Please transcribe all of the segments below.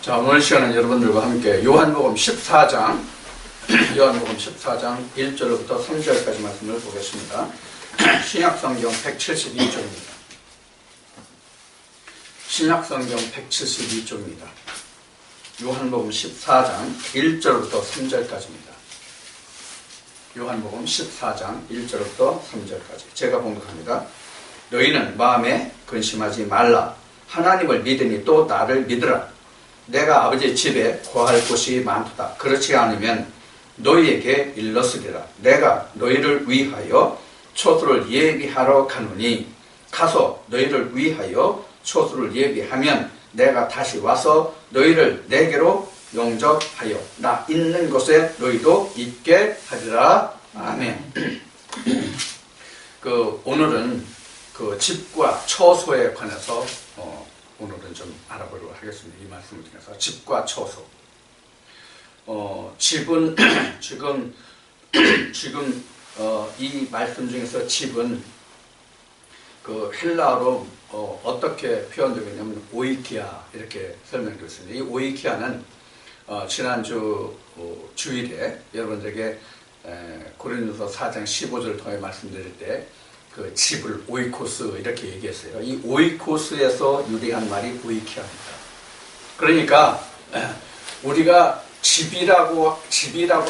자, 오늘 시간은 여러분들과 함께 요한복음 14장 1절부터 3절까지 말씀을 보겠습니다. 신약성경 172쪽입니다. 신약성경 172쪽입니다. 요한복음 14장 1절부터 3절까지입니다. 요한복음 14장 1절부터 3절까지 제가 봉독합니다. 너희는 마음에 근심하지 말라. 하나님을 믿으니 또 나를 믿으라. 내가 아버지 집에 거할 곳이 많도다. 그렇지 않으면 너희에게 일렀으리라. 내가 너희를 위하여 초소를 예비하러 가노니 가서 너희를 위하여 초소를 예비하면 내가 다시 와서 너희를 내게로 영접하여 나 있는 곳에 너희도 있게 하리라. 아멘. 오늘은 집과 처소에 관해서 오늘은 좀 알아보려고 하겠습니다. 이 말씀을 통해서 집과 처소. 집은 지금 이 말씀 중에서 집은 헬라어로 어떻게 표현되고 있냐면 오이키아 이렇게 설명되고 있습니다. 이 오이키아는 지난주 주일에 여러분들에게 고린도서 4장 15절을 통해 말씀드릴 때 그 집을 오이코스 이렇게 얘기했어요. 이 오이코스에서 유래한 말이 오이키아입니다. 그러니까 우리가 집이라고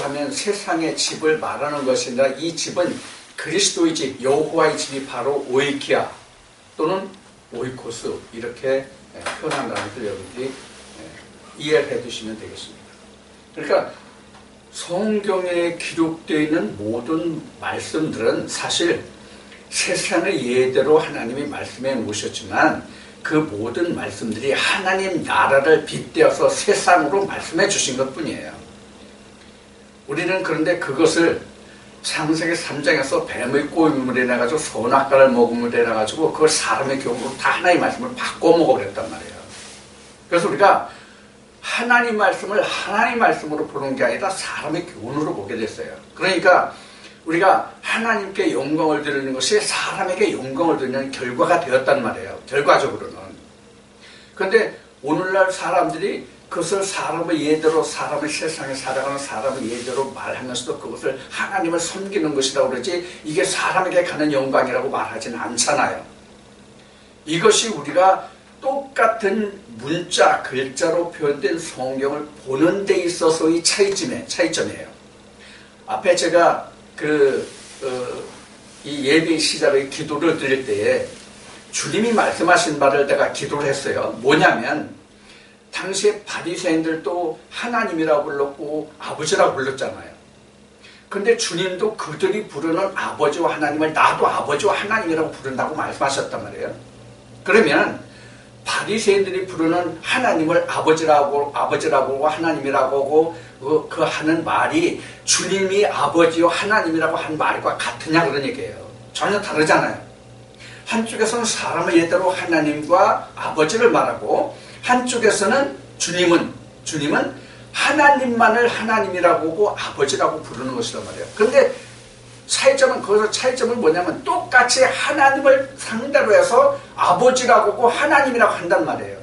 하면 세상의 집을 말하는 것이 아니라 이 집은 그리스도의 집, 여호와의 집이 바로 오이키아 또는 오이코스 이렇게 표현한다는 것을 여러분들이 이해를 해두시면 되겠습니다. 그러니까 성경에 기록되어 있는 모든 말씀들은 사실 세상의 예대로 하나님이 말씀해 놓으셨지만 그 모든 말씀들이 하나님 나라를 빗대어서 세상으로 말씀해 주신 것 뿐이에요. 우리는 그런데 그것을 창세기 3장에서 뱀의 꼬임을 해가지고 선악과를 먹음을 해가지고 그걸 사람의 교훈으로 다 하나님의 말씀을 바꿔 먹어버렸단 말이에요. 그래서 우리가 하나님 말씀을 하나님 말씀으로 보는 게 아니라 사람의 교훈으로 보게 됐어요. 그러니까 우리가 하나님께 영광을 드리는 것이 사람에게 영광을 드리는 결과가 되었단 말이에요. 결과적으로는. 그런데 오늘날 사람들이 그것을 사람의 예대로 사람의 세상에 살아가는 사람의 예대로 말하면서도 그것을 하나님을 섬기는 것이라고 그러지 이게 사람에게 가는 영광이라고 말하지는 않잖아요. 이것이 우리가 똑같은 문자, 글자로 표현된 성경을 보는 데 있어서의 차이점이에요. 앞에 제가 이 예배 시작의 기도를 드릴 때에 주님이 말씀하신 바를 내가 기도를 했어요. 뭐냐면 당시에 바리새인들도 하나님이라고 불렀고 아버지라고 불렀잖아요. 근데 주님도 그들이 부르는 아버지와 하나님을 나도 아버지와 하나님이라고 부른다고 말씀하셨단 말이에요. 그러면 바리새인들이 부르는 하나님을 아버지라고 하나님이라고 하고 그 하는 말이 주님이 아버지요 하나님이라고 한 말과 같으냐 그런 얘기예요. 전혀 다르잖아요. 한쪽에서는 사람의 예대로 하나님과 아버지를 말하고 한쪽에서는 주님은 하나님만을 하나님이라고 하고 아버지라고 부르는 것이란 말이에요. 그런데 거기서 차이점은 뭐냐면 똑같이 하나님을 상대로 해서 아버지라고 하고 하나님이라고 한단 말이에요.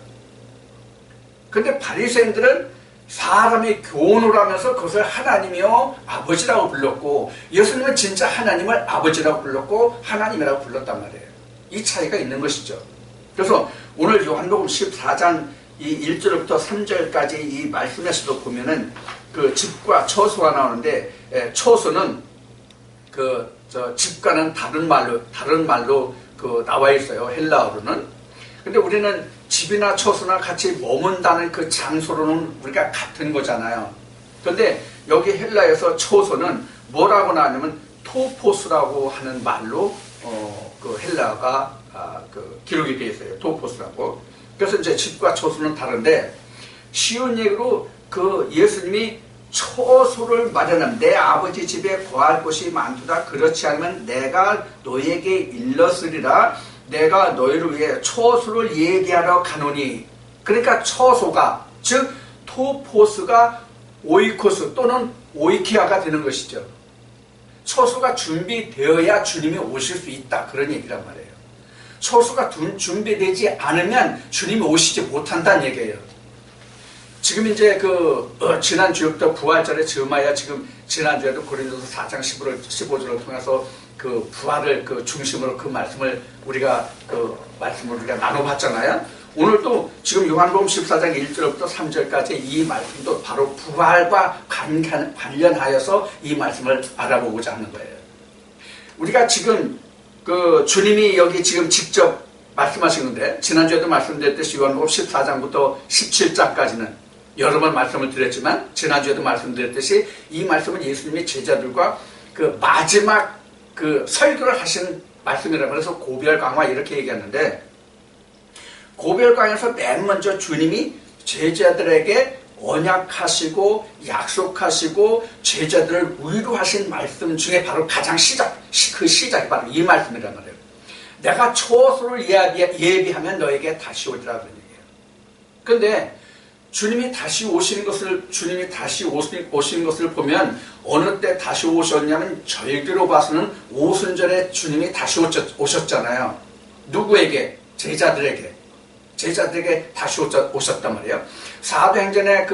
그런데 바리새인들은 사람의 교훈을 하면서 그것을 하나님이요 아버지라고 불렀고 예수님은 진짜 하나님을 아버지라고 불렀고 하나님이라고 불렀단 말이에요. 이 차이가 있는 것이죠. 그래서 오늘 요한복음 14장 이 1절부터 3절까지 이 말씀에서도 보면은 그 집과 처소가 나오는데 처소는 집과는 다른 말로 나와 있어요. 헬라어로는. 근데 우리는 집이나 처소나 같이 머문다는 그 장소로는 우리가 같은 거잖아요. 그런데 여기 헬라에서 처소는 뭐라고 나오냐면 토포스라고 하는 말로 그 헬라가 기록이 되어 있어요. 토포스라고. 그래서 이제 집과 처소는 다른데 쉬운 얘기로 예수님이 처소를 마련하면 내 아버지 집에 거할 곳이 많도다. 그렇지 않으면 내가 너에게 일렀으리라. 내가 너희를 위해 처소를 예비하러 가노니. 그러니까 처소가 즉 토포스가 오이코스 또는 오이키아가 되는 것이죠. 처소가 준비되어야 주님이 오실 수 있다. 그런 얘기란 말이에요. 처소가 준비되지 않으면 주님이 오시지 못한다는 얘기예요. 지금 이제 지난 주부터 부활절에 즈음하여 지금 지난주에도 고린도서 4장 15절을 통해서 그 부활을 중심으로 그 말씀을 우리가 나눠봤잖아요. 오늘도 지금 요한복음 14장 1절부터 3절까지 이 말씀도 바로 부활과 관련하여서 이 말씀을 알아보고자 하는 거예요. 우리가 지금 주님이 여기 지금 직접 말씀하시는데, 지난주에도 말씀드렸듯이 요한복음 14장부터 17장까지는 여러 번 말씀을 드렸지만, 지난주에도 말씀드렸듯이 이 말씀은 예수님이 제자들과 마지막 설교를 하신 말씀이라고 해서 고별강화 이렇게 얘기하는데, 고별강에서 맨 먼저 주님이 제자들에게 언약하시고 약속하시고 제자들을 위로하신 말씀 중에 바로 가장 시작이 바로 이 말씀이란 말이에요. 내가 초소를 예비하면 너에게 다시 오리라 그런 얘기예요. 그런데 주님이 다시 오시는 것을 보면 어느 때 다시 오셨냐면 절기로 봐서는 오순절에 주님이 다시 오셨잖아요. 누구에게? 제자들에게 다시 오셨단 말이에요. 사도행전에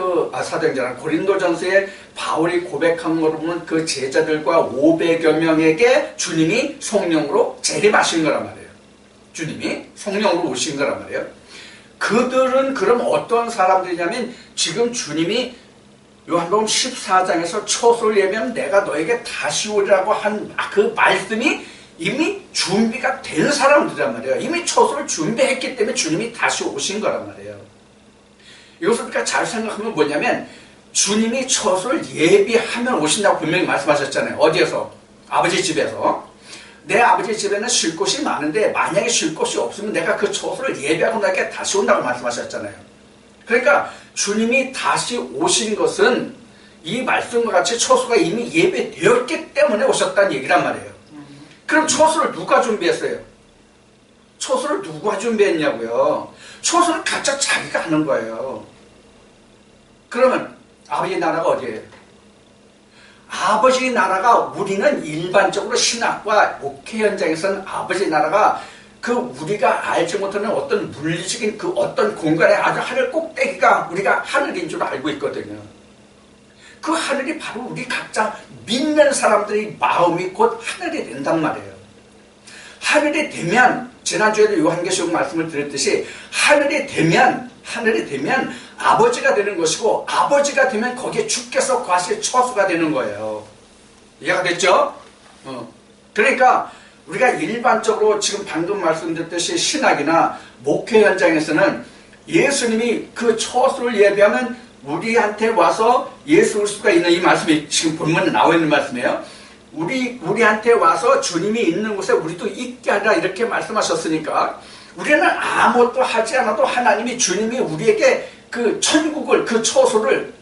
고린도전서에 바울이 고백한 것으로 보면 그 제자들과 500여 명에게 주님이 성령으로 재림하신 거란 말이에요. 주님이 성령으로 오신 거란 말이에요. 그들은 그럼 어떤 사람들이냐면 지금 주님이 요한복음 14장에서 초소를 예비하면 내가 너에게 다시 오리라고 한 그 말씀이 이미 준비가 된 사람들이란 말이에요. 이미 초소를 준비했기 때문에 주님이 다시 오신 거란 말이에요. 이것을 우리가 잘 생각하면 뭐냐면 주님이 초소를 예비하면 오신다고 분명히 말씀하셨잖아요. 어디에서? 아버지 집에서. 내 아버지 집에는 쉴 곳이 많은데 만약에 쉴 곳이 없으면 내가 그 초소를 예비하고 너에게 다시 온다고 말씀하셨잖아요. 그러니까 주님이 다시 오신 것은 이 말씀과 같이 초소가 이미 예배되었기 때문에 오셨다는 얘기란 말이에요. 그럼 초소를 누가 준비했어요? 초소를 누가 준비했냐고요? 초소는 각자 자기가 하는 거예요. 그러면 아버지 나라가 어디예요? 아버지 나라가 우리는 일반적으로 신학과 목회 현장에서는 아버지 나라가 우리가 알지 못하는 어떤 물리적인 어떤 공간에 아주 하늘 꼭대기가 우리가 하늘인 줄 알고 있거든요. 그 하늘이 바로 우리 각자 믿는 사람들의 마음이 곧 하늘이 된단 말이에요. 하늘이 되면 지난주에도 요한계시록 말씀을 드렸듯이 하늘이 되면 아버지가 되는 것이고 아버지가 되면 거기에 주께서 거하실 처소가 되는 거예요. 이해가 됐죠? 그러니까 우리가 일반적으로 지금 방금 말씀드렸듯이 신학이나 목회 현장에서는 예수님이 그 처소를 예비하면 우리한테 와서 예수 그리스도가 있는 이 말씀이 지금 본문에 나와 있는 말씀이에요. 우리한테 와서 주님이 있는 곳에 우리도 있게 하라 이렇게 말씀하셨으니까 우리는 아무것도 하지 않아도 하나님이 주님이 우리에게 그 천국을 그 처소를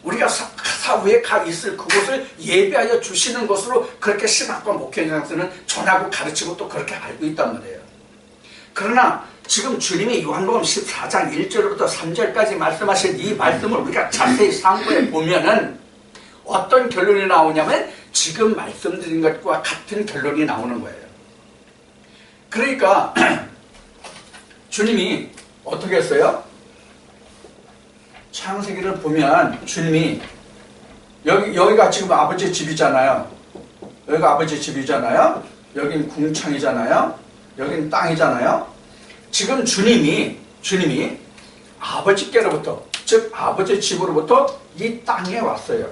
우리가 사후에 가 있을 그곳을 예비하여 주시는 것으로 그렇게 신학과 목회 현장에서는 전하고 가르치고 또 그렇게 알고 있단 말이에요. 그러나 지금 주님이 요한복음 14장 1절부터 3절까지 말씀하신 이 말씀을 우리가 자세히 상고해 보면은 어떤 결론이 나오냐면 지금 말씀드린 것과 같은 결론이 나오는 거예요. 그러니까 주님이 어떻게 했어요? 창세기를 보면 주님이 여기가 지금 아버지 집이잖아요. 여기가 아버지 집이잖아요. 여긴 궁창이잖아요. 여긴 땅이잖아요. 지금 주님이 아버지께로부터 즉 아버지 집으로부터 이 땅에 왔어요.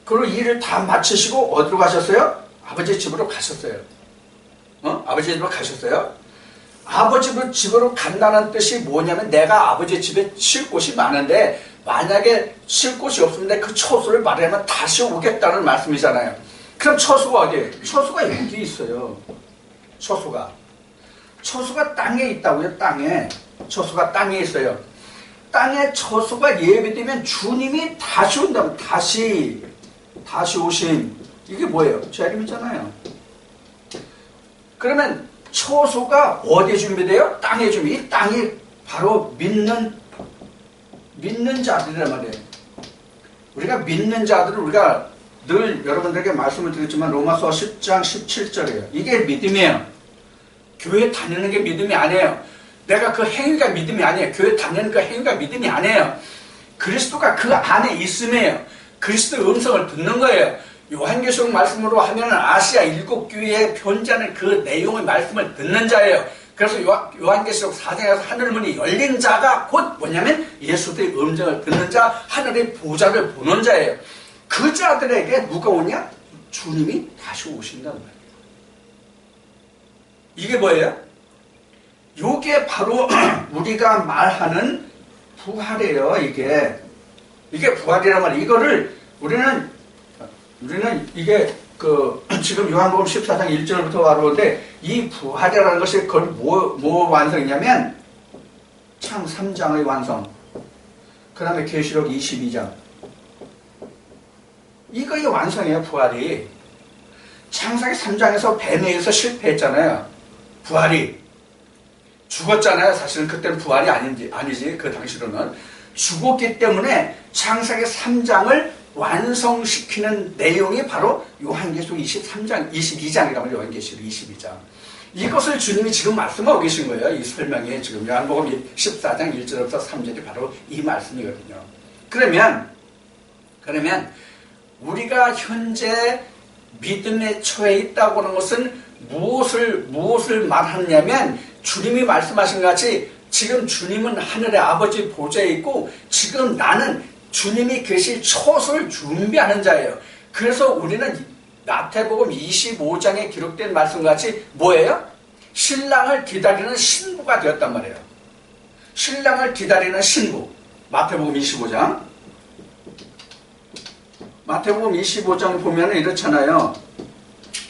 그리고 일을 다 마치시고 어디로 가셨어요? 아버지 집으로 가셨어요. 아버지 집으로 가셨어요. 아버지 집으로 간다는 뜻이 뭐냐면 내가 아버지 집에 쉴 곳이 많은데 만약에 쉴 곳이 없으면 그 처소를 말하면 다시 오겠다는 말씀이잖아요. 그럼 처소가 어디에요? 처소가 여기 있어요. 처소가 땅에 있다고요. 처소가 땅에 있어요. 땅에 처소가 예배되면 주님이 다시 온다면 다시 오심. 이게 뭐예요? 재림이잖아요. 그러면 처소가 어디에 준비돼요? 땅에 준비. 이 땅이 바로 믿는 자들이란 말이에요. 우리가 믿는 자들을 우리가 늘 여러분들에게 말씀을 드렸지만 로마서 10장 17절이에요. 이게 믿음이에요. 교회 다니는 게 믿음이 아니에요. 내가 그 행위가 믿음이 아니에요. 교회 다니는 그 행위가 믿음이 아니에요. 그리스도가 그 안에 있음이에요. 그리스도의 음성을 듣는 거예요. 요한계시록 말씀으로 하면 아시아 7교회에 편지하는 그 내용의 말씀을 듣는 자예요. 그래서 요한계시록 4장에서 하늘문이 열린 자가 곧 뭐냐면 예수의 음성을 듣는 자, 하늘의 보좌를 보는 자예요. 그 자들에게 누가 오냐? 주님이 다시 오신다는 거예요. 이게 뭐예요? 이게 바로 우리가 말하는 부활이에요. 이게 부활이란 말이에요. 이거를 우리는 이게 지금 요한복음 14장 1절부터 와르는데 이 부활이라는 것이 그걸 뭐 완성이냐면 창 3장의 완성, 그 다음에 계시록 22장, 이거의 완성이에요. 부활이. 창세기 3장에서 뱀에 의해서 실패했잖아요. 부활이 죽었잖아요. 사실은 그때는 부활이 아니지. 그 당시로는 죽었기 때문에 창세기 3장을 완성시키는 내용이 바로 요한계시록 23장, 22장이라고 해요. 요한계시록 22장. 이것을 주님이 지금 말씀하고 계신 거예요. 이 설명이 지금 요한복음 14장 1절부터 3절이 바로 이 말씀이거든요. 그러면 우리가 현재 믿음의 처해 있다고 하는 것은 무엇을 말하느냐면 주님이 말씀하신 것 같이 지금 주님은 하늘의 아버지 보좌에 있고 지금 나는 주님이 계실 처소를 준비하는 자예요. 그래서 우리는 마태복음 25장에 기록된 말씀과 같이 뭐예요? 신랑을 기다리는 신부가 되었단 말이에요. 신랑을 기다리는 신부. 마태복음 25장. 마태복음 25장 보면 이렇잖아요.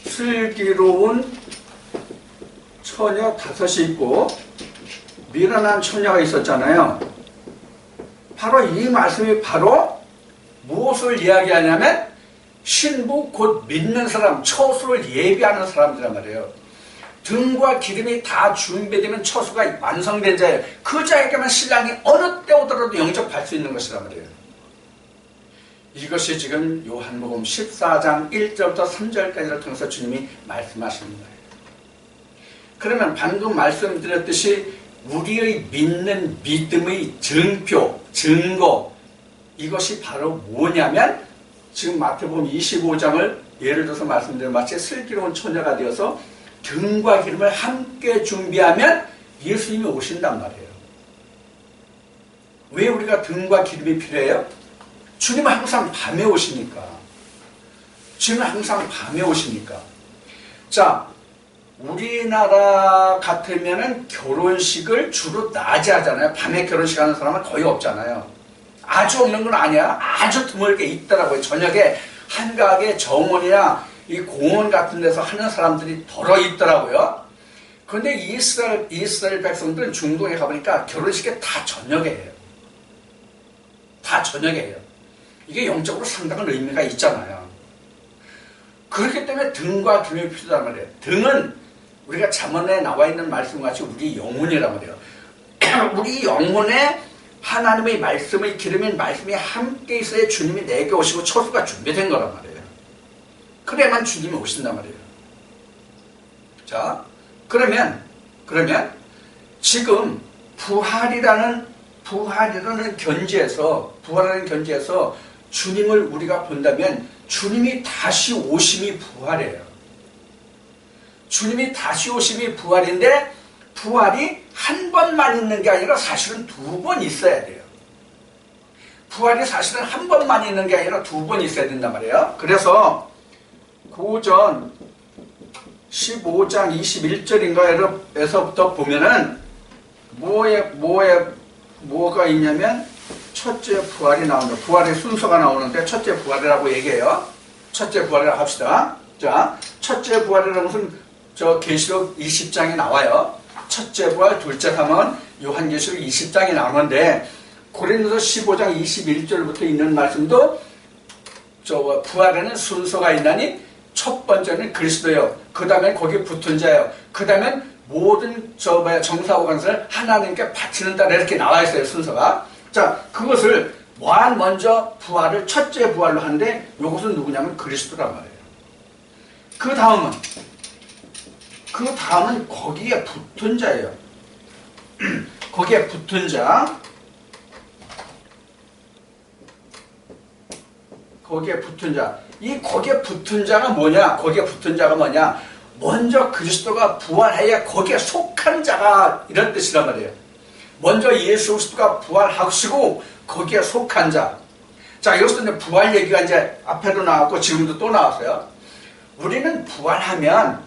슬기로운 처녀 5이 있고 미련한 처녀가 있었잖아요. 바로 이 말씀이 바로 무엇을 이야기하냐면 신부 곧 믿는 사람, 처소를 예비하는 사람들이란 말이에요. 등과 기름이 다 준비되면 처소가 완성된 자예요. 그 자에게만 신랑이 어느 때 오더라도 영접할 수 있는 것이란 말이에요. 이것이 지금 요한복음 14장 1절부터 3절까지를 통해서 주님이 말씀하시는 거예요. 그러면 방금 말씀드렸듯이 우리의 믿는 믿음의 증표, 증거, 이것이 바로 뭐냐면 지금 마태복음 25장을 예를 들어서 말씀드린 마치 슬기로운 처녀가 되어서 등과 기름을 함께 준비하면 예수님이 오신단 말이에요. 왜 우리가 등과 기름이 필요해요? 주님은 항상 밤에 오시니까. 주님은 항상 밤에 오시니까. 자, 우리나라 같으면은 결혼식을 주로 낮에 하잖아요. 밤에 결혼식 하는 사람은 거의 없잖아요. 아주 없는 건 아니야. 아주 드물게 있더라고요. 저녁에 한가하게 정원이나 이 공원 같은 데서 하는 사람들이 덜어 있더라고요. 그런데 이스라엘 백성들은 중동에 가보니까 결혼식에 다 저녁에 해요. 다 저녁에 해요. 이게 영적으로 상당한 의미가 있잖아요. 그렇기 때문에 등과 기름이 필요하단 말이에요. 등은 우리가 잠언에 나와 있는 말씀과 같이 우리 영혼이란 말이에요. 우리 영혼에 하나님의 말씀의 기름인 말씀이 함께 있어야 주님이 내게 오시고 처소가 준비된 거란 말이에요. 그래야만 주님이 오신단 말이에요. 자, 그러면 지금 부활이라는 견지에서 주님을 우리가 본다면 주님이 다시 오심이 부활이에요. 주님이 다시 오심이 부활인데 부활이 한 번만 있는 게 아니라 사실은 2번 있어야 돼요. 부활이 사실은 한 번만 있는 게 아니라 2번 있어야 된단 말이에요. 그래서 고전 15장 21절인가에서부터 보면은 뭐가 있냐면 첫째 부활이 나온다. 부활의 순서가 나오는데 첫째 부활이라고 얘기해요. 첫째 부활이라고 합시다. 자, 첫째 부활이라는 것은 계시록 20장에 나와요. 첫째 부활, 둘째 사망은 요한계시록 20장에 나오는데 고린도서 15장 21절부터 있는 말씀도 부활에는 순서가 있나니 첫 번째는 그리스도요. 그 다음에 거기에 붙은 자요. 그 다음에 모든 정사하고 간사를 하나님께 바치는 다 이렇게 나와 있어요. 순서가. 자, 그것을 먼저 부활을 첫째 부활로 하는데 이것은 누구냐면 그리스도란 말이에요. 그 다음은 거기에 붙은 자예요. 거기에 붙은 자. 거기에 붙은 자. 이 거기에 붙은 자가 뭐냐? 거기에 붙은 자가 뭐냐? 먼저 그리스도가 부활해야 거기에 속한 자가 이런 뜻이란 말이에요. 먼저 예수 그리스도가 부활하시고 거기에 속한 자. 자, 여기서 이제 부활 얘기가 이제 앞에도 나왔고 지금도 또 나왔어요. 우리는 부활하면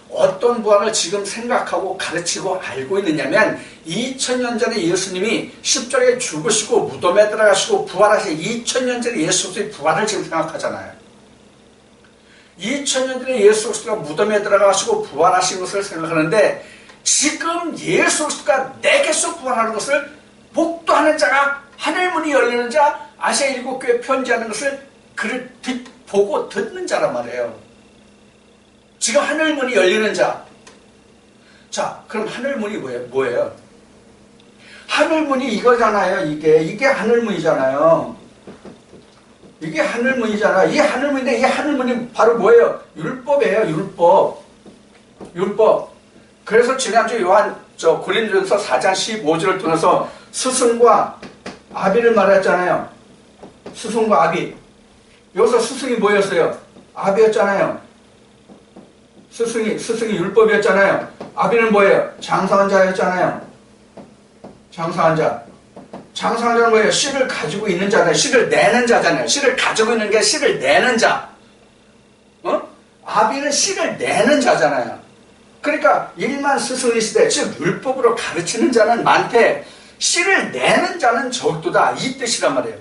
어떤 부활을 지금 생각하고 가르치고 알고 있느냐면 2000년 전에 예수님이 십자가에 죽으시고 무덤에 들어가시고 부활하신 2000년 전에 예수 그리스도의 부활을 지금 생각하잖아요. 2000년 전에 예수 그리스도가 무덤에 들어가시고 부활하신 것을 생각하는데 지금 예수 그리스도가 내게서 부활하는 것을 목도하는 자가 하늘문이 열리는 자 아시아 일곱 교회 편지하는 것을 보고 듣는 자란 말이에요. 지금 하늘문이 열리는 자. 자, 그럼 하늘문이 뭐예요? 하늘문이 이거잖아요. 이게 하늘문이잖아요. 이게 하늘문이잖아. 이게 하늘문인데 이 하늘문이 바로 뭐예요? 율법이에요. 율법. 그래서 지난주 고린도전서 4장 15절을 통해서 스승과 아비를 말했잖아요. 스승과 아비. 여기서 스승이 뭐였어요? 아비였잖아요. 스승이 율법이었잖아요. 아비는 뭐예요? 장사한 자였잖아요. 장사한 자. 장사한 자는 뭐예요? 씨를 가지고 있는 자잖아요. 씨를 내는 자잖아요. 씨를 가지고 있는 게 씨를 내는 자. 아비는 씨를 내는 자잖아요. 그러니까 일만 스승이시되 즉 율법으로 가르치는 자는 많되 씨를 내는 자는 적도다. 이 뜻이란 말이에요.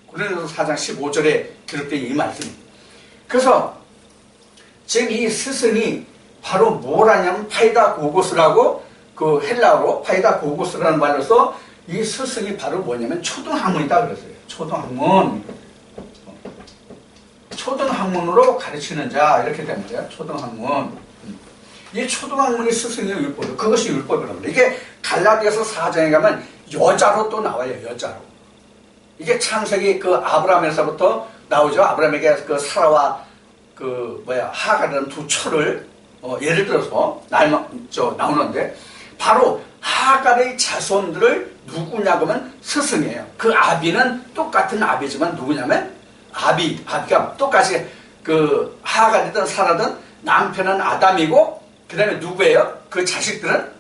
고린도서 4장 15절에 기록된 이 말씀. 그래서 지금 이 스승이 바로 뭘 하냐면 파이다고고스라고 그 헬라어로 파이다고고스라는 말로서 이 스승이 바로 뭐냐면 초등학문이다 그랬어요. 초등학문으로 가르치는 자 이렇게 된 거예요. 초등학문. 이 초등학문이 스승의 율법. 그것이 율법이라고 합니다. 이게 갈라디아서 4장에 가면 여자로 또 나와요. 여자로. 이게 창세기 그 아브라함에서부터 나오죠. 아브라함에게 그 사라와 하가라는 두 철을 예를 들어서 나오는데 바로 하갈의 자손들을 누구냐 그러면 스승이에요. 그 아비는 똑같은 아비지만 누구냐면 아비가 똑같이 그 하갈이든 사라든 남편은 아담이고 그 다음에 누구예요? 그 자식들은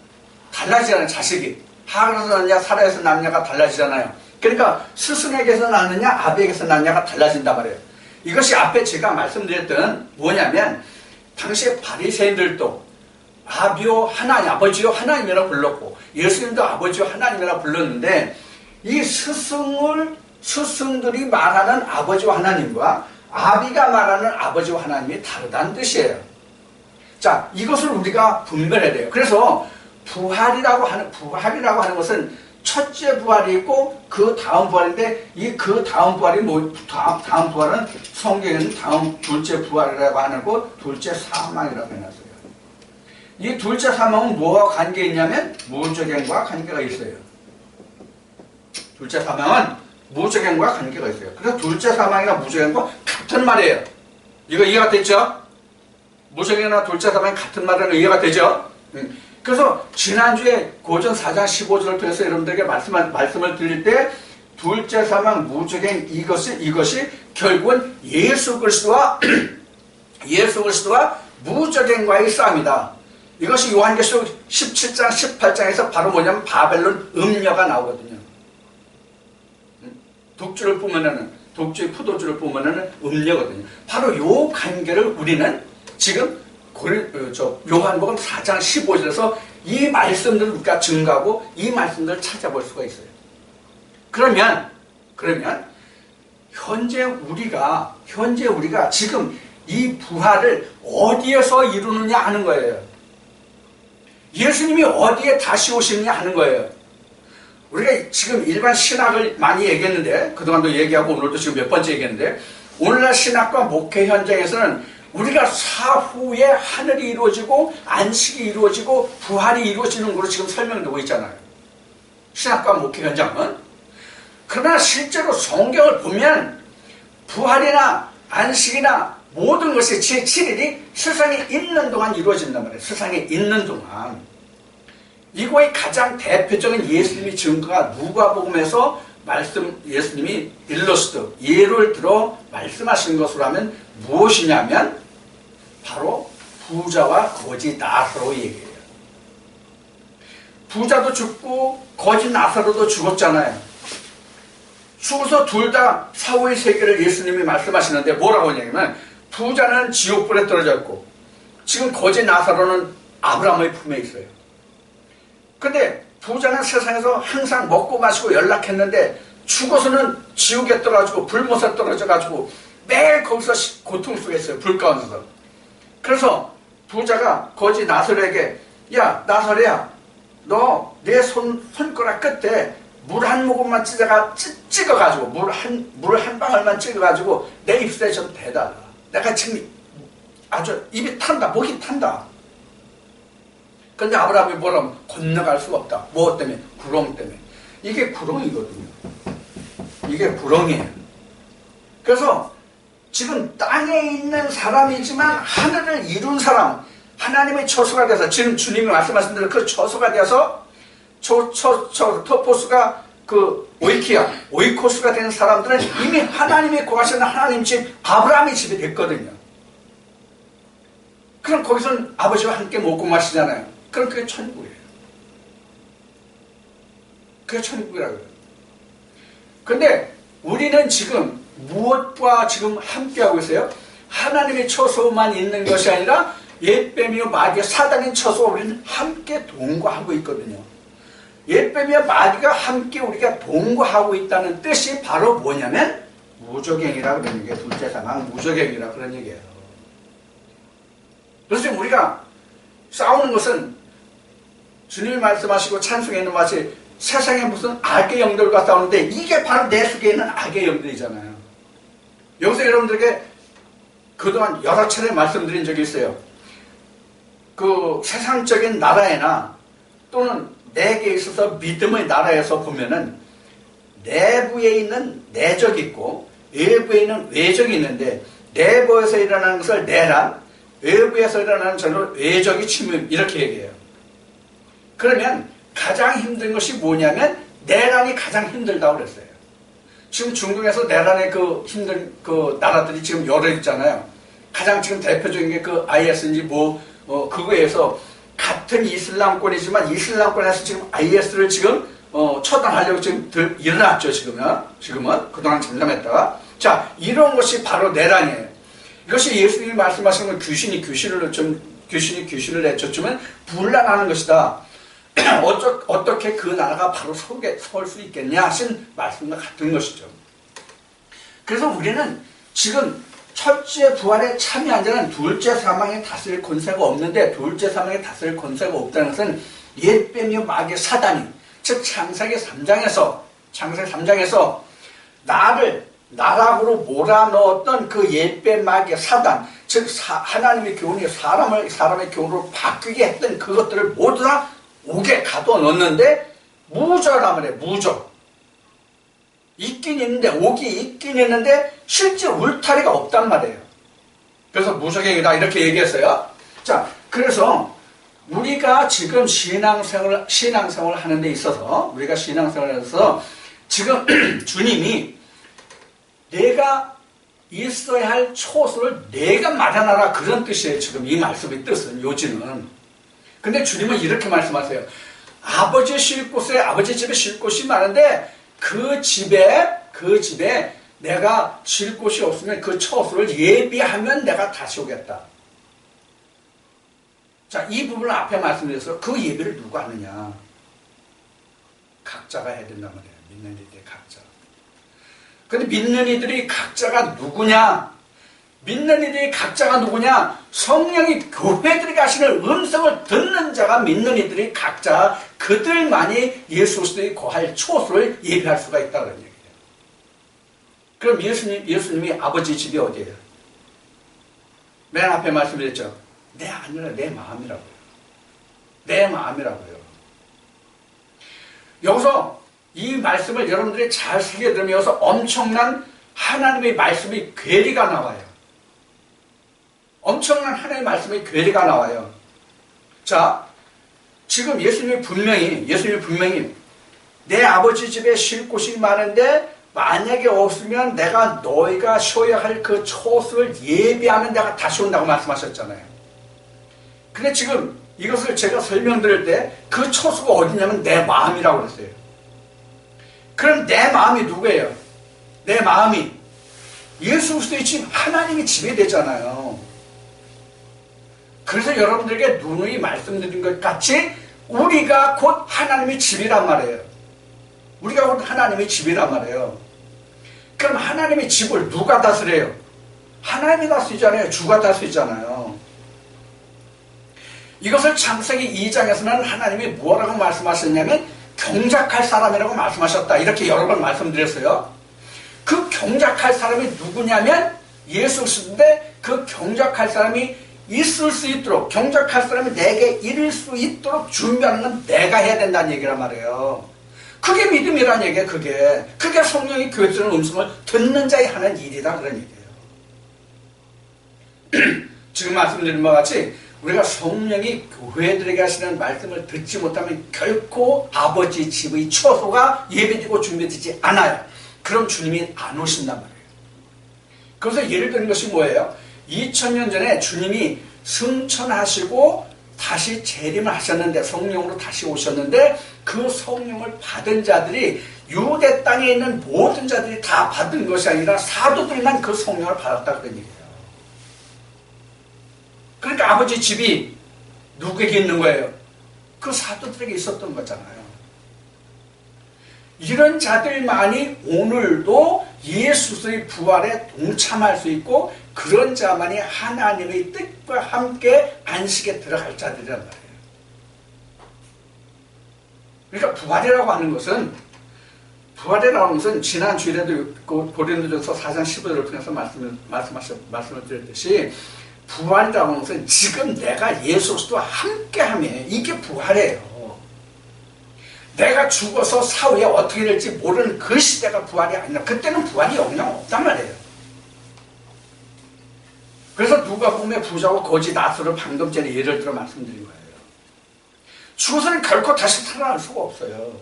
달라지잖아요. 자식이 하갈에서 낳느냐 사라에서 낳느냐가 달라지잖아요. 그러니까 스승에게서 낳느냐 아비에게서 낳느냐가 달라진단 말이에요. 이것이 앞에 제가 말씀드렸던 뭐냐면 당시에 바리새인들도 아비요 하나님, 아버지요 하나님이라 불렀고 예수님도 아버지요 하나님이라 불렀는데 이 스승들이 말하는 아버지와 하나님과 아비가 말하는 아버지와 하나님이 다르다는 뜻이에요. 자, 이것을 우리가 분별해야 돼요. 그래서 부활이라고 하는 것은 첫째 부활이 있고 그 다음 부활인데 이 그 다음 부활이 다음 부활은 성경에는 둘째 부활이라고 하고 둘째 사망이라고 해놨어요. 이 둘째 사망은 뭐와 관계 있냐면 무저갱과 관계가 있어요. 둘째 사망은 무저갱과 관계가 있어요. 그래서 둘째 사망이나 무저갱과 같은 말이에요. 이거 이해가 됐죠? 무저갱이나 둘째 사망이 같은 말은 이해가 되죠? 그래서 지난주에 고전 4장 15절을 통해서 여러분들에게 말씀을 드릴 때 둘째 사망 무저갱 이것이 결국은 예수 그리스도와 무저갱과의 싸움이다. 이것이 요한계시록 17장 18장에서 바로 뭐냐면 바벨론 음녀가 나오거든요. 독주의 포도주를 뿜으면은 음녀거든요. 바로 요 관계를 우리는 지금 요한복음 4장 15절에서 이 말씀들을 우리가 증거하고 이 말씀들을 찾아볼 수가 있어요. 그러면 현재 우리가 지금 이 부활을 어디에서 이루느냐 하는 거예요. 예수님이 어디에 다시 오시느냐 하는 거예요. 우리가 지금 일반 신학을 많이 얘기했는데 그동안도 얘기하고 오늘도 지금 몇 번째 얘기했는데 오늘날 신학과 목회 현장에서는 우리가 사후에 하늘이 이루어지고 안식이 이루어지고 부활이 이루어지는 걸로 지금 설명되고 있잖아요. 신학과 목회 현장은. 그러나 실제로 성경을 보면 부활이나 안식이나 모든 것이 제7일이 세상에 있는 동안 이루어진단 말이에요. 세상에 있는 동안. 이거의 가장 대표적인 예수님의 증거가 누가복음에서 예수님이 일러스트, 예를 들어 말씀하신 것으로 하면 무엇이냐면 바로 부자와 거지 나사로 얘기해요. 부자도 죽고 거지 나사로도 죽었잖아요. 죽어서 둘 다 사후의 세계를 예수님이 말씀하시는데 뭐라고 하냐면 부자는 지옥불에 떨어졌고 지금 거지 나사로는 아브라함의 품에 있어요. 근데 부자는 세상에서 항상 먹고 마시고 연락했는데 죽어서는 지옥에 떨어지고 불못에 떨어져가지고 매일 거기서 고통 속에 있어요. 불 가운데서. 그래서 부자가 거지 나사로에게 야 나사로야 너 내 손가락 끝에 물 한 모금만 찍어가지고 물 한 방울만 찍어가지고 내 입술에 좀 대달라. 내가 지금 아주 입이 탄다. 목이 탄다. 근데 아브라함이 뭐라면 건너갈 수가 없다. 무엇 때문에? 구렁 때문에. 이게 구렁이거든요. 이게 구렁이에요. 그래서 지금 땅에 있는 사람이지만 하늘을 이룬 사람, 하나님의 처소가 돼서 지금 주님이 말씀하신 대로 그 처소가 되어서 토포스가 그 오이코스가 된 사람들은 이미 하나님이 구하시는 하나님 집 아브라함의 집이 됐거든요. 그럼 거기서는 아버지와 함께 먹고 마시잖아요. 그럼 그게 천국이에요. 그게 천국이라고요. 근데 우리는 지금 무엇과 지금 함께하고 있어요? 하나님의 처소만 있는 것이 아니라 옛뱀이요 마귀와 사단의 처소와 우리는 함께 동거하고 있거든요. 옛뱀이와 마귀가 함께 우리가 동거하고 있다는 뜻이 바로 뭐냐면 무적행이라 그런 얘기예요. 둘째 상황 무적행이라 그런 얘기예요. 그래서 지금 우리가 싸우는 것은 주님이 말씀하시고 찬송에 있는 맛이 세상에 무슨 악의 영들과 싸우는데 이게 바로 내 속에 있는 악의 영들이잖아요. 여기서 여러분들에게 그동안 여러 차례 말씀드린 적이 있어요. 그 세상적인 나라에나 또는 내게 있어서 믿음의 나라에서 보면은 내부에 있는 내적이 있고 외부에 있는 외적이 있는데 내부에서 일어나는 것을 내란, 외부에서 일어나는 저를 외적이 침입 이렇게 얘기해요. 그러면 가장 힘든 것이 뭐냐면 내란이 가장 힘들다고 그랬어요. 지금 중국에서 내란의 그 힘든 그 나라들이 지금 여러 있잖아요. 가장 지금 대표적인 게 그 IS인지 그거에서 같은 이슬람권이지만 이슬람권에서 지금 IS를 지금 처단하려고 지금 일어났죠. 지금은 그동안 잠잠했다가 자 이런 것이 바로 내란이에요. 이것이 예수님이 말씀하시는 귀신이 귀신을 내쫓으면 분란하는 것이다. 어떻게 그 나라가 바로 설 수 있겠냐 하신 말씀과 같은 것이죠. 그래서 우리는 지금 첫째 부활에 참여한 자는 둘째 사망에 다스릴 권세가 없는데 둘째 사망에 다스릴 권세가 없다는 것은 옛뱀이요 마귀 사단이 즉 창세기 3장에서 나를 나락으로 몰아넣었던 그 옛뱀 마귀 사단 즉 하나님의 교훈이 사람의 교훈으로 바뀌게 했던 그것들을 모두 다 옥에 가둬넣었는데 무저란 말이에요. 무저. 있긴 있는데 옥이 있긴 있는데 실제 울타리가 없단 말이에요. 그래서 무적행이다 이렇게 얘기했어요. 자, 그래서 우리가 지금 신앙생활을 하는 데 있어서 우리가 신앙생활을 해서 지금 주님이 내가 있어야 할 초소를 내가 마련하라 그런 뜻이에요. 지금 이 말씀의 뜻은 요지는. 근데 주님은 이렇게 말씀하세요. 아버지 쉴 곳에 아버지 집에 쉴 곳이 많은데 그 집에 내가 쉴 곳이 없으면 그 처소를 예비하면 내가 다시 오겠다. 자, 이 부분을 앞에 말씀드려서 그 예비를 누가 하느냐? 각자가 해야 된단 말이에요. 믿는 이들의 각자. 근데 믿는 이들이 각자가 누구냐? 믿는 이들이 각자가 누구냐? 성령이 교회들이 가시는 음성을 듣는 자가 믿는 이들이 각자 그들만이 예수 그리스도의 거할 초소를 예비할 수가 있다는 얘기예요. 그럼 예수님이 아버지 집이 어디예요? 맨 앞에 말씀드렸죠. 내 아니라 내 마음이라고요. 내 마음이라고요. 여기서 이 말씀을 여러분들이 잘 새겨들으면서 엄청난 하나님의 말씀의 괴리가 나와요. 엄청난 하나님의 말씀의 괴리가 나와요. 자, 지금 예수님이 분명히 내 아버지 집에 쉴 곳이 많은데 만약에 없으면 내가 너희가 쉬어야 할 그 처소를 예비하면 내가 다시 온다고 말씀하셨잖아요. 근데 지금 이것을 제가 설명드릴 때 그 처소가 어디냐면 내 마음이라고 그랬어요. 그럼 내 마음이 누구예요? 내 마음이 예수 그리스도의 집, 하나님의 집이 되잖아요. 그래서 여러분들에게 누누이 말씀드린 것 같이 우리가 곧 하나님의 집이란 말이에요. 우리가 곧 하나님의 집이란 말이에요. 그럼 하나님의 집을 누가 다스려요? 하나님이 다스리잖아요. 주가 다스리잖아요. 이것을 창세기 2장에서는 하나님이 뭐라고 말씀하셨냐면 경작할 사람이라고 말씀하셨다. 이렇게 여러 번 말씀드렸어요. 그 경작할 사람이 누구냐면 예수 그리스도인데 그 경작할 사람이 있을 수 있도록, 경작할 사람이 내게 이룰 수 있도록 준비하는 건 내가 해야 된다는 얘기란 말이에요. 그게 믿음이란 얘기예요. 그게 성령이 교회주는 음성을 듣는 자의 하는 일이다, 그런 얘기예요. 지금 말씀드린 바와 같이 우리가 성령이 교회들에게 하시는 말씀을 듣지 못하면 결코 아버지 집의 처소가 예배되고 준비되지 않아요. 그럼 주님이 안 오신단 말이에요. 그래서 예를 드는 것이 뭐예요? 2000년 전에 주님이 승천하시고 다시 재림을 하셨는데, 성령으로 다시 오셨는데, 그 성령을 받은 자들이 유대 땅에 있는 모든 자들이 다 받은 것이 아니라 사도들만 그 성령을 받았다, 그런 얘기예요. 그러니까 아버지 집이 누구에게 있는 거예요? 그 사도들에게 있었던 거잖아요. 이런 자들만이 오늘도 예수의 부활에 동참할 수 있고, 그런 자만이 하나님의 뜻과 함께 안식에 들어갈 자들이란 말이에요. 그러니까 부활이라고 하는 것은 지난 주일에도 고린도전서 4장 15절을 통해서 말씀을 드렸듯이, 부활이라고 하는 것은 지금 내가 예수 그리스도와 함께하면 이게 부활이에요. 내가 죽어서 사후에 어떻게 될지 모르는 그 시대가 부활이 아니라, 그때는 부활이 영영 없단 말이에요. 그래서 누가복음의 부자와 거지 나사로를 방금 전에 예를 들어 말씀드린 거예요. 죽어서는 결코 다시 살아날 수가 없어요.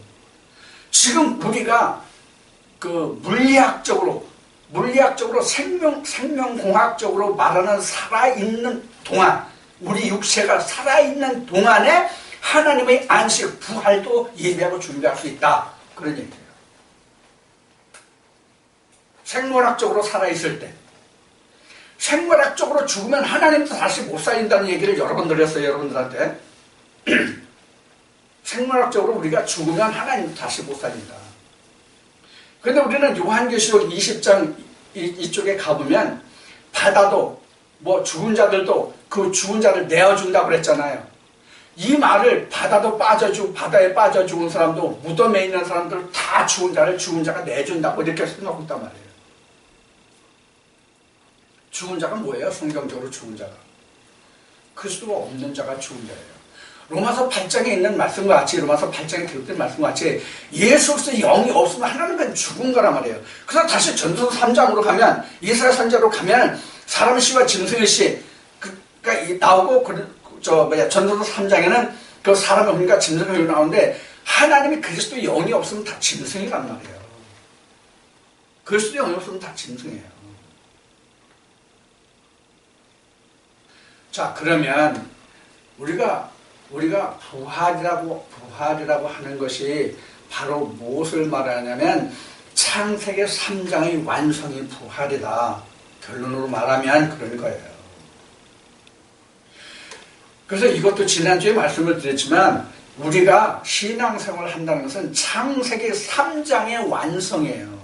지금 우리가 그 물리학적으로 생명공학적으로 말하는 살아있는 동안, 우리 육체가 살아있는 동안에 하나님의 안식, 부활도 예배하고 준비할 수 있다, 그런 얘기예요. 생물학적으로 살아있을 때, 생물학적으로 죽으면 하나님도 다시 못 살린다는 얘기를 여러 번 드렸어요, 여러분들한테. 생물학적으로 우리가 죽으면 하나님도 다시 못 살린다. 그런데 우리는 요한계시록 20장 이쪽에 가보면 바다도 죽은 자들도 그 죽은 자를 내어준다고 그랬잖아요. 이 말을 바다도 바다에 빠져 죽은 사람도 무덤에 있는 사람들 다 죽은 자가 내준다고 이렇게 생각하고 있단 말이에요. 죽은 자가 뭐예요? 성경적으로 죽은 자가 그리스도가 없는 자가 죽은 자예요. 로마서 8장에 있는 말씀과 같이, 로마서 8장에 기록된 말씀과 같이 예수 그리스도의 영이 없으면 하나님은 죽은 거란 말이에요. 그래서 다시 전도서 3장으로 가면, 이스라엘 선지자로 가면 사람 씨와 짐승의 씨 나오고, 전도서 3장에는 그 사람의 혼과 짐승의 혼이 나오는데, 하나님이 그리스도의 영이 없으면 다 짐승이란 말이에요. 그리스도의 영이 없으면 다 짐승이에요. 자, 그러면 우리가 부활이라고 하는 것이 바로 무엇을 말하냐면 창세기 3장의 완성이 부활이다. 결론으로 말하면 그런 거예요. 그래서 이것도 지난주에 말씀을 드렸지만, 우리가 신앙생활을 한다는 것은 창세기 3장의 완성이에요.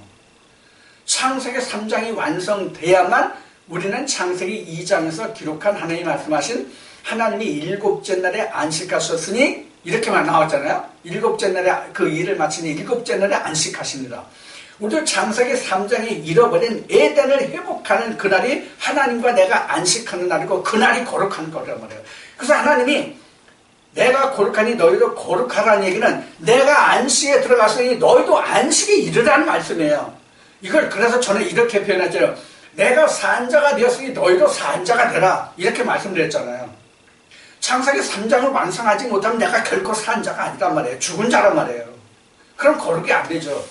창세기 3장이 완성돼야만 우리는 창세기 2장에서 기록한 하나님이 말씀하신 하나님이 일곱째 날에 안식하셨으니, 이렇게만 나왔잖아요. 일곱째 날에 그 일을 마치니 일곱째 날에 안식하시니라. 우리도 창세기 3장에 잃어버린 에덴을 회복하는 그날이 하나님과 내가 안식하는 날이고, 그날이 거룩한 거란 말이에요. 그래서 하나님이 내가 거룩하니 너희도 거룩하라는 얘기는 내가 안식에 들어갔으니 너희도 안식에 이르라는 말씀이에요. 이걸 그래서 저는 이렇게 표현하죠. 내가 산자가 되었으니 너희도 산자가 되라, 이렇게 말씀드렸잖아요. 창세기 3장을 완성하지 못하면 내가 결코 산자가 아니란 말이에요. 죽은 자란 말이에요. 그럼 거룩이 안 되죠.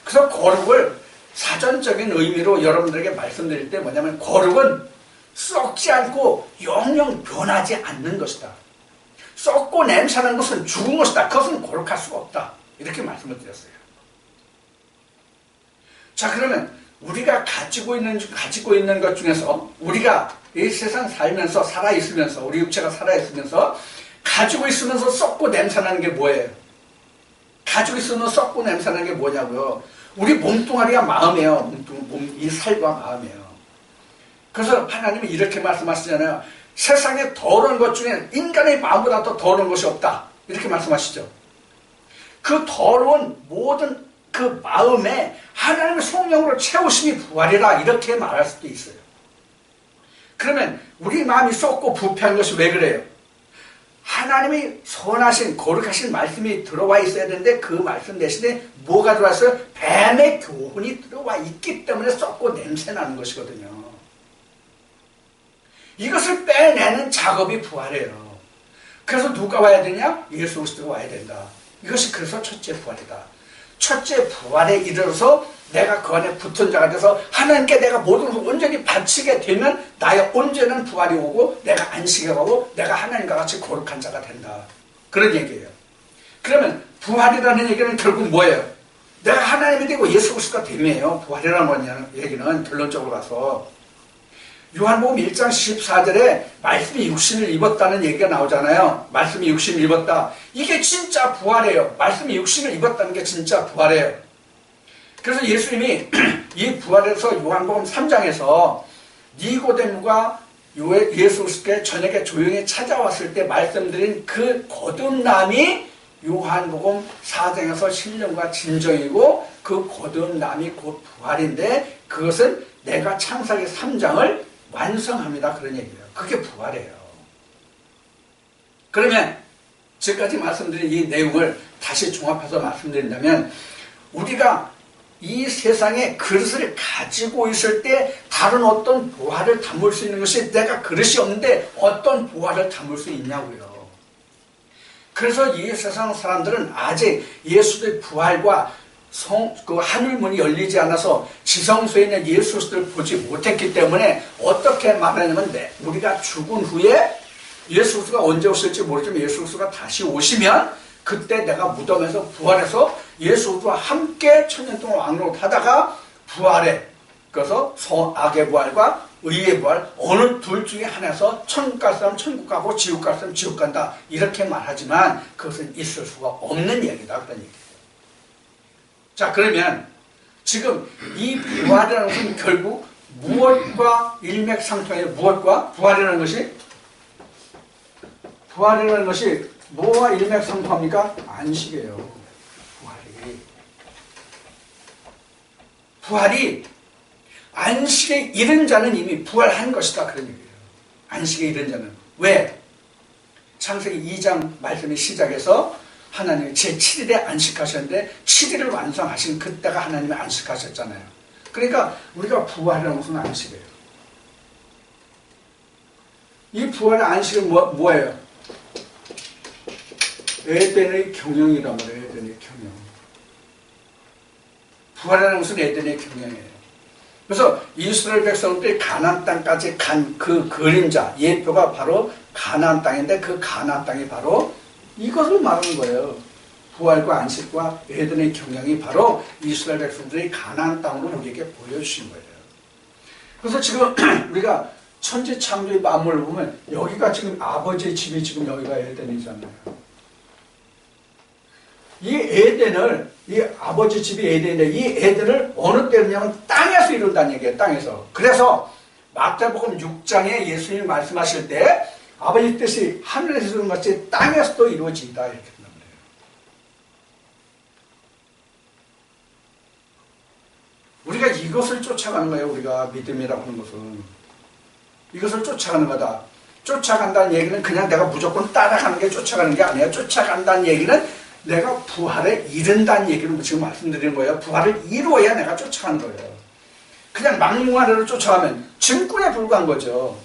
그래서 거룩을 사전적인 의미로 여러분들에게 말씀드릴 때 뭐냐면 거룩은 썩지 않고 영영 변하지 않는 것이다. 썩고 냄새나는 것은 죽은 것이다. 그것은 거룩할 수가 없다. 이렇게 말씀을 드렸어요. 자, 그러면 우리가 가지고 있는 것 중에서 우리가 이 세상 살면서 살아있으면서 우리 육체가 살아있으면서 가지고 있으면서 썩고 냄새나는 게 뭐예요? 가지고 있으면 썩고 냄새나는 게 뭐냐고요? 우리 몸뚱아리가 마음이에요. 이 살과 마음이에요. 그래서 하나님이 이렇게 말씀하시잖아요. 세상에 더러운 것 중에 인간의 마음보다 더 더러운 것이 없다. 이렇게 말씀하시죠. 그 더러운 모든 그 마음에 하나님의 성령으로 채우심이 부활이라 이렇게 말할 수도 있어요. 그러면 우리 마음이 썩고 부패한 것이 왜 그래요? 하나님이 선하신 거룩하신 말씀이 들어와 있어야 되는데 그 말씀 대신에 뭐가 들어왔어요? 뱀의 교훈이 들어와 있기 때문에 썩고 냄새나는 것이거든요. 이것을 빼내는 작업이 부활이에요. 그래서 누가 와야 되냐? 예수 그리스도가 와야 된다. 이것이 그래서 첫째 부활이다. 첫째 부활에 이르러서 내가 그 안에 붙은 자가 돼서 하나님께 내가 모든 것을 온전히 바치게 되면 나의 온전한 부활이 오고 내가 안식에 가고 내가 하나님과 같이 거룩한 자가 된다. 그런 얘기예요. 그러면 부활이라는 얘기는 결국 뭐예요? 내가 하나님이 되고 예수 그리스도가 됨이에요. 부활이라는 얘기는 결론적으로 가서 요한복음 1장 14절에 말씀이 육신을 입었다는 얘기가 나오잖아요. 말씀이 육신을 입었다. 이게 진짜 부활이에요. 말씀이 육신을 입었다는 게 진짜 부활이에요. 그래서 예수님이 이 부활에서 요한복음 3장에서 니고데모가 예수 그리스도께 저녁에 조용히 찾아왔을 때 말씀드린 그 거듭남이 요한복음 4장에서 신령과 진정이고 그 거듭남이 곧 부활인데 그것은 내가 창세기 3장을 완성합니다. 그런 얘기예요. 그게 부활이에요. 그러면 지금까지 말씀드린 이 내용을 다시 종합해서 말씀드린다면 우리가 이 세상에 그릇을 가지고 있을 때 다른 어떤 부활을 담을 수 있는 것이 내가 그릇이 없는데 어떤 부활을 담을 수 있냐고요. 그래서 이 세상 사람들은 아직 예수의 부활과 그 하늘문이 열리지 않아서 지성소에 있는 예수 그리스도를 보지 못했기 때문에 어떻게 말하냐면 우리가 죽은 후에 예수 그리스도가 언제 오실지 모르지만 예수 그리스도가 다시 오시면 그때 내가 무덤에서 부활해서 예수 그리스도와 함께 천년 동안 왕노릇 하다가 부활해. 그래서 악의 부활과 의의 부활 어느 둘 중에 하나에서 천국 갈 사람 천국 가고 지옥 갈 사람 지옥 간다. 이렇게 말하지만 그것은 있을 수가 없는 얘기다. 그런 얘기예요. 자, 그러면 지금 이 부활이라는 것은 결국 무엇과 일맥상통해요? 무엇과? 부활이라는 것이 뭐와 일맥상통합니까? 안식이에요. 부활이 안식에 이른 자는 이미 부활한 것이다. 그런 얘기예요. 안식에 이른 자는. 왜? 창세기 2장 말씀의 시작에서 하나님이 제7일에 안식하셨는데 7일을 완성하신 그때가 하나님이 안식하셨잖아요. 그러니까 우리가 부활이라는 것은 안식이에요. 이 부활의 안식은 뭐예요? 에덴의 경영이란 말이에요. 에덴의 경영. 부활이라는 것은 에덴의 경영이에요. 그래서 이스라엘 백성들이 가나안 땅까지 간 그 그림자, 예표가 바로 가나안 땅인데 그 가나안 땅이 바로 이것을 말하는 거예요. 부활과 안식과 에덴의 경영이 바로 이스라엘 백성들이 가나안 땅으로 우리에게 보여주신 거예요. 그래서 지금 우리가 천지 창조의 만물을 보면 여기가 지금 아버지의 집이 지금 여기가 에덴이잖아요. 이 아버지 집이 에덴인데 이 에덴을 어느 때냐면 땅에서 이룬다는 얘기예요. 땅에서. 그래서 마태복음 6장에 예수님이 말씀하실 때 아버지 뜻이 하늘에서 이루는 것이 땅에서도 이루어진다 이렇게 말해요. 우리가 이것을 쫓아가는 거예요. 우리가 믿음이라고 하는 것은 이것을 쫓아가는 거다. 쫓아간다는 얘기는 그냥 내가 무조건 따라가는 게 쫓아가는 게 아니에요. 쫓아간다는 얘기는 내가 부활에 이른다는 얘기를 지금 말씀드리는 거예요. 부활을 이루어야 내가 쫓아가는 거예요. 그냥 막무가내로 쫓아가면 증꾼에 불과한 거죠.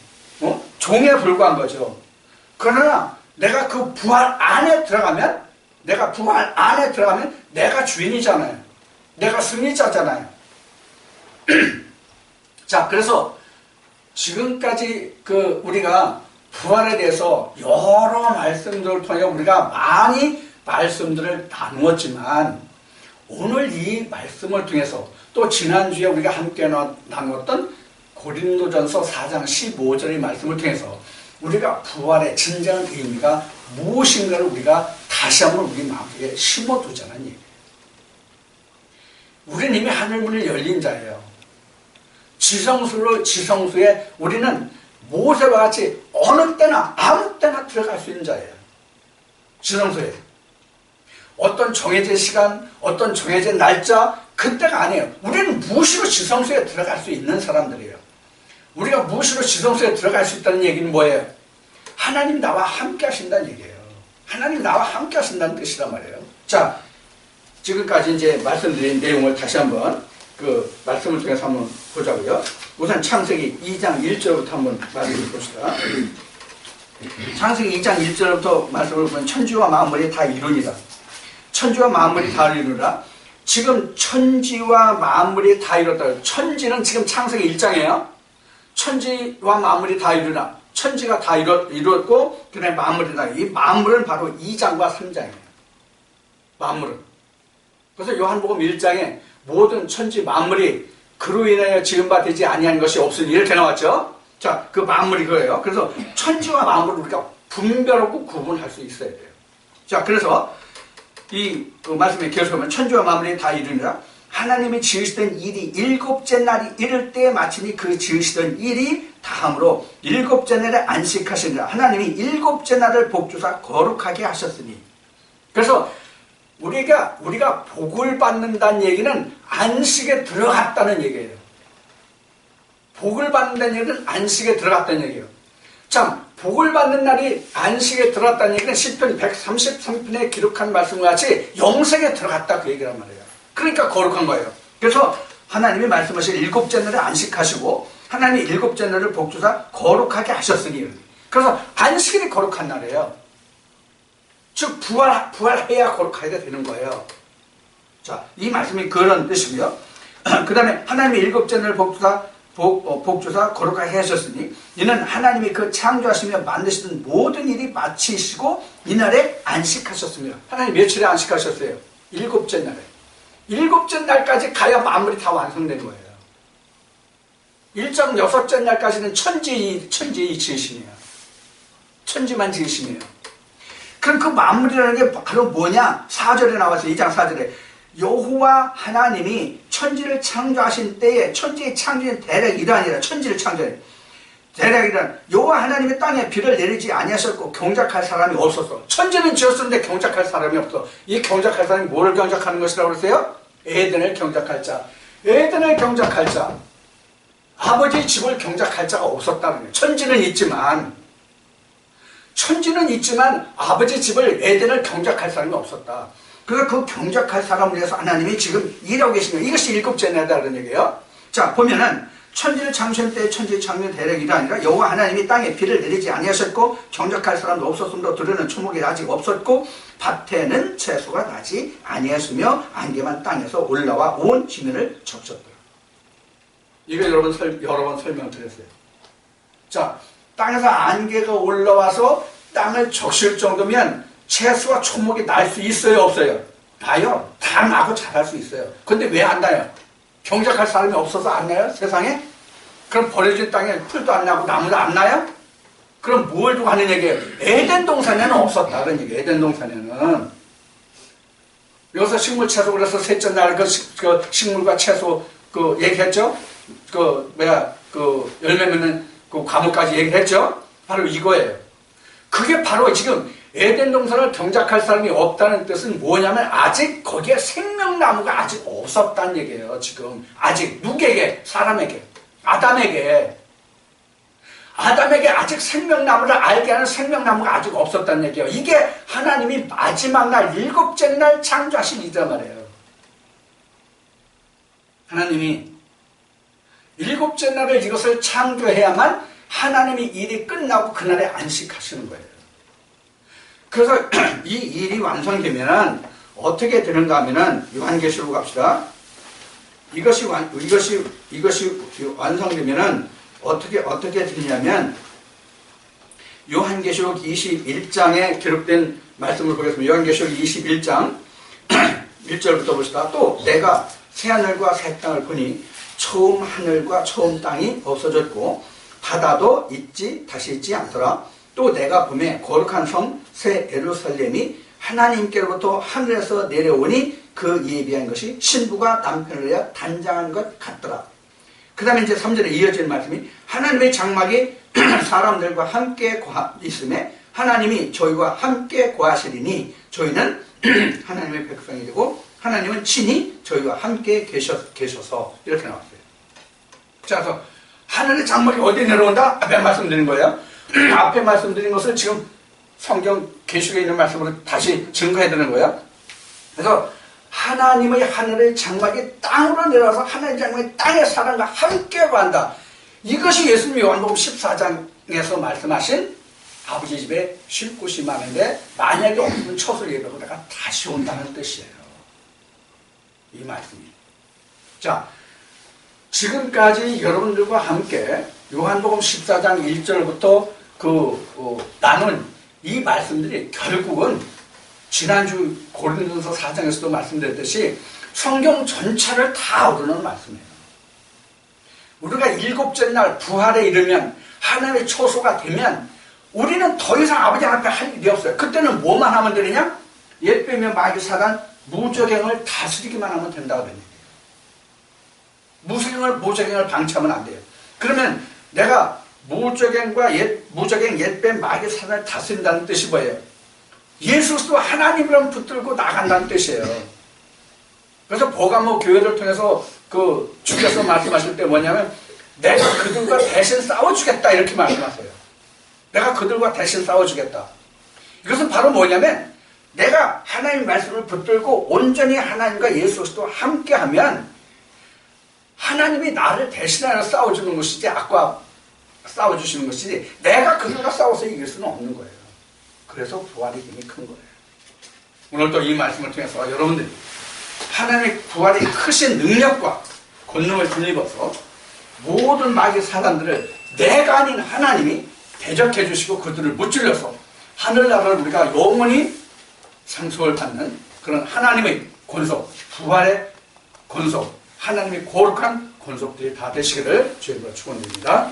종에 불과한 거죠. 그러나 내가 그 부활 안에 들어가면 내가 주인이잖아요. 내가 승리자잖아요. 자, 그래서 지금까지 우리가 부활에 대해서 여러 말씀들을 통해 우리가 많이 말씀들을 나누었지만, 오늘 이 말씀을 통해서 또 지난주에 우리가 함께 나누었던 고린도전서 4장 15절의 말씀을 통해서 우리가 부활의 진정한 의미가 무엇인가를 우리가 다시 한번 우리 마음속에 심어두자는 얘기예요. 우리는 이미 하늘문을 열린 자예요. 지성소에 우리는 모세와 같이 어느 때나 아무 때나 들어갈 수 있는 자예요. 지성소에. 어떤 정해진 시간, 어떤 정해진 날짜, 그때가 아니에요. 우리는 무시로 지성소에 들어갈 수 있는 사람들이에요. 우리가 무시로 지성소에 들어갈 수 있다는 얘기는 뭐예요? 하나님 나와 함께 하신다는 얘기예요. 하나님 나와 함께 하신다는 뜻이란 말이에요. 자, 지금까지 이제 말씀드린 내용을 다시 한번 말씀을 통해서 한번 보자고요. 우선 창세기 2장 1절부터 한번 말씀을 봅시다. 창세기 2장 1절부터 말씀을 보면 천지와 만물이 다 이루니라. 천지와 만물이 다 이루니라. 지금 천지와 만물이 다 이뤘다. 천지는 지금 창세기 1장이에요. 천지와 만물이 다 이루나. 천지가 다 이루었고, 그 다음에 만물이 다. 이 만물은 바로 2장과 3장이에요. 만물은. 그래서 요한복음 1장에 모든 천지 만물이 그로 인하여 지은 바 되지 아니한 것이 없으니 이렇게 나왔죠. 자, 그 만물이 그거예요. 그래서 천지와 만물을 우리가 분별하고 구분할 수 있어야 돼요. 자, 그래서 그 말씀에 계속하면 천지와 만물이 다 이루니라. 하나님이 지으시던 일이 일곱째 날이 이를 때에 마치니 그 지으시던 일이 다함으로 일곱째 날에 안식하시니라. 하나님이 일곱째 날을 복주사 거룩하게 하셨으니. 그래서 우리가 복을 받는다는 얘기는 안식에 들어갔다는 얘기예요. 복을 받는다는 얘기는 안식에 들어갔다는 얘기예요. 참, 복을 받는 날이 안식에 들어갔다는 얘기는 시편 133편에 기록한 말씀과 같이 영생에 들어갔다 그 얘기란 말이에요. 그러니까 거룩한 거예요. 그래서 하나님이 말씀하신 일곱째 날에 안식하시고 하나님이 일곱째 날을 복주사 거룩하게 하셨으니, 그래서 안식일이 거룩한 날이에요. 즉 부활해야 거룩하게 되는 거예요. 자, 이 말씀이 그런 뜻이고요. 그 다음에 하나님이 일곱째 날을 복주사 거룩하게 하셨으니 이는 하나님이 그 창조하시며 만드시던 모든 일이 마치시고 이날에 안식하셨습니다. 하나님 며칠에 안식하셨어요? 일곱째 날에. 일곱째 날까지 가야 만물이 다 완성된 거예요. 1장 여섯째 날까지는 천지의 지으심이에요. 천지만 지으심이에요. 그럼 그 만물이라는 게 바로 뭐냐? 4절에 나와서 2장 4절에 여호와 하나님이 천지를 창조하신 때에, 천지의 창조는 대략 이러하니라. 천지를 창조해. 대략 이러한 여호와 하나님의 땅에 비를 내리지 아니하셨고 경작할 사람이 없었어. 천지는 지었었는데 경작할 사람이 없어. 이 경작할 사람이 뭐를 경작하는 것이라고 그러세요? 에덴을 경작할 자. 에덴을 경작할 자. 아버지의 집을 경작할 자가 없었다는 거예요. 천지는 있지만 아버지 집을 에덴을 경작할 사람이 없었다. 그래서 그 경작할 사람을 위해서 하나님이 지금 일하고 계신 거예요. 이것이 일곱째 날이다 그런 얘기예요. 자, 보면은 천지를 창조한 때에 천지의 창조는 대략 이러 아니라 여호와 하나님이 땅에 비를 내리지 아니하셨고 경작할 사람도 없었으므로 들에는 초목이 아직 없었고 밭에는 채소가 나지 아니하였으며 안개만 땅에서 올라와 온 지면을 적셨더라. 이거 여러 번 설명드렸어요. 자, 땅에서 안개가 올라와서 땅을 적실 정도면 채소와 초목이 날 수 있어요, 없어요? 나요. 다 나고 자랄 수 있어요. 근데 왜 안 나요? 경작할 사람이 없어서 안 나요? 세상에? 그럼 버려진 땅에 풀도 안 나고 나무도 안 나요? 그럼 뭘 두고 하는 얘기예요? 에덴 동산에는 없었다 그런 얘기예요. 에덴 동산에는. 여기서 식물 채소 그래서 셋째 날 그 식물과 채소 얘기했죠? 열매 맺는 과목까지 얘기했죠? 바로 이거예요. 그게 바로 지금 에덴 동산을 경작할 사람이 없다는 뜻은 뭐냐면 아직 거기에 생명나무가 아직 없었다는 얘기예요. 지금 아직 누구에게? 사람에게, 아담에게 아직 생명나무를 알게 하는 생명나무가 아직 없었다는 얘기예요. 이게 하나님이 마지막 날 일곱째 날 창조하신 일이란 말이에요. 하나님이 일곱째 날에 이것을 창조해야만 하나님이 일이 끝나고 그날에 안식하시는 거예요. 그래서 이 일이 완성되면 어떻게 되는가 하면은 요한계시록 갑시다. 이것이 완성되면은 어떻게 되냐면 요한계시록 21장에 기록된 말씀을 보겠습니다. 요한계시록 21장 1절부터 보시다. 또 내가 새하늘과 새 땅을 보니 처음 하늘과 처음 땅이 없어졌고 바다도 다시 있지 않더라. 또 내가 보매 거룩한 성 새 예루살렘이 하나님께로부터 하늘에서 내려오니 그 예비한 것이 신부가 남편을 위하여 단장한 것 같더라. 그 다음에 이제 3절에 이어지는 말씀이 하나님의 장막이 사람들과 함께 있음에 하나님이 저희와 함께 거하시리니 저희는 하나님의 백성이 되고 하나님은 친히 저희와 함께 계셔서 이렇게 나왔어요. 자, 그래서 하늘의 장막이 어디에 내려온다? 앞에 말씀드린 거예요. 앞에 말씀드린 것을 지금 성경 계시록에 있는 말씀으로 다시 증거해 드리는 거예요. 그래서 하나님의 하늘의 장막이 땅으로 내려와서 하나님의 장막이 땅의 사람과 함께 거한다. 이것이 예수님이 요한복음 14장에서 말씀하신 아버지 집에 쉴 곳이 많은데 만약에 없으면 처소를 예배하고 내가 다시 온다는 뜻이에요. 이 말씀이. 자, 지금까지 여러분들과 함께 요한복음 14장 1절부터 나눈 이 말씀들이 결국은 지난주 고린도서 4장에서도 말씀드렸듯이 성경 전체를 다 오르는 말씀이에요. 우리가 일곱째 날 부활에 이르면 하나님의 초소가 되면 우리는 더 이상 아버지 앞에 할 일이 없어요. 그때는 뭐만 하면 되느냐? 옛 빼며 마귀 사단 무저갱을 다스리기만 하면 된다고 합니다. 무저갱을 방치하면 안 돼요. 그러면 내가 무저갱 옛뱀 마귀 사단을 다스린다는 뜻이 뭐예요? 예수 그리스도 하나님이랑 붙들고 나간다는 뜻이에요. 그래서 보가모 교회를 통해서 주께서 말씀하실 때 뭐냐면 내가 그들과 대신 싸워주겠다 이렇게 말씀하세요. 내가 그들과 대신 싸워주겠다. 이것은 바로 뭐냐면 내가 하나님 말씀을 붙들고 온전히 하나님과 예수 그리스도와 함께하면 하나님이 나를 대신하여 싸워주는 것이지 악과 싸워주시는 것이지 내가 그들과 싸워서 이길 수는 없는 거예요. 그래서 부활의 힘이 큰 거예요. 오늘 또 이 말씀을 통해서 여러분들이 하나님의 부활의 크신 능력과 권능을 힘입어서 모든 마귀 사단들을 내가 아닌 하나님이 대적해 주시고 그들을 무찔러서 하늘나라를 우리가 영원히 상속을 받는 그런 하나님의 권속, 부활의 권속, 하나님의 거룩한 권속들이 다 되시기를 주님으로 축원드립니다.